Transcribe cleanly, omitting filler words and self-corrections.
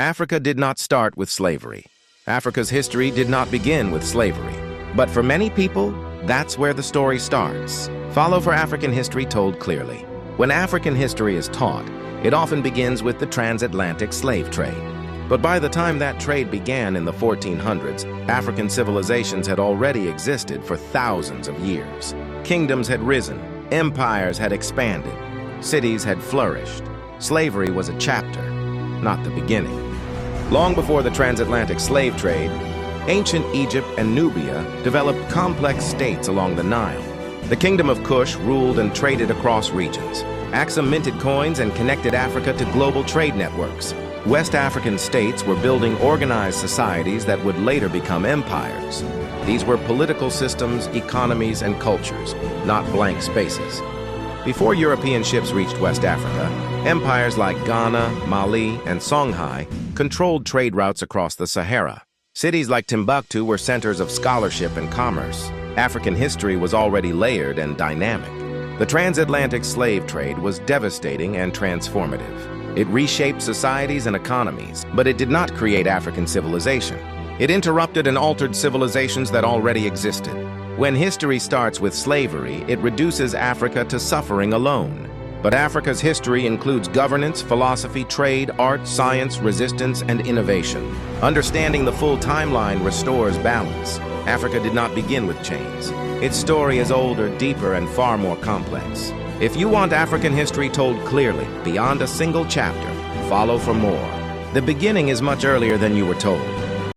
Africa did not start with slavery. Africa's history did not begin with slavery. But for many people, that's where the story starts. Follow for African history told clearly. When African history is taught, it often begins with the transatlantic slave trade. But by the time that trade began in the 1400s, African civilizations had already existed for thousands of years. Kingdoms had risen, empires had expanded, cities had flourished. Slavery was a chapter, not the beginning. Long before the transatlantic slave trade, ancient Egypt and Nubia developed complex states along the Nile. The kingdom of Kush ruled and traded across regions. Aksum minted coins and connected Africa to global trade networks. West African states were building organized societies that would later become empires. These were political systems, economies, and cultures, not blank spaces. Before European ships reached West Africa, empires like Ghana, Mali, and Songhai controlled trade routes across the Sahara. Cities like Timbuktu were centers of scholarship and commerce. African history was already layered and dynamic. The transatlantic slave trade was devastating and transformative. It reshaped societies and economies, but it did not create African civilization. It interrupted and altered civilizations that already existed. When history starts with slavery, it reduces Africa to suffering alone. But Africa's history includes governance, philosophy, trade, art, science, resistance, and innovation. Understanding the full timeline restores balance. Africa did not begin with chains. Its story is older, deeper, and far more complex. If you want African history told clearly, beyond a single chapter, follow for more. The beginning is much earlier than you were told.